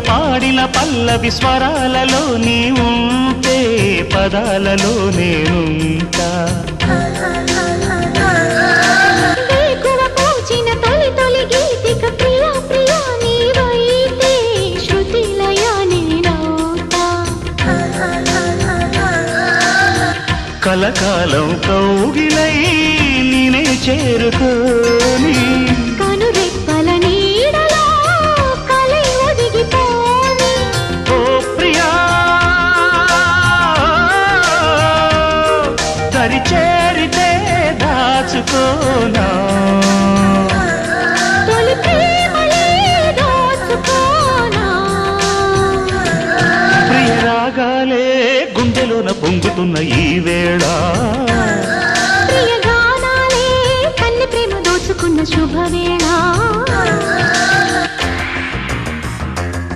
పాడిన పల్లవి స్వరాలలో నీ ఉంటే పదాలలో నేనుంటా కలకాలం కౌగిలై నేనే చేరుకోని కనురెప్పల నీడలో కలై ఒదిగిపోని ఓ ప్రియా దరి చేరితే దాచుకోనా తొలి ప్రేమలే దోచుకోనా ప్రియ రాగాలే గుండెలోన పొంగుతున్న ఈ వేళ ప్రియ గానాలే కన్నె ప్రేమ దోచుకున్న శుభవేళ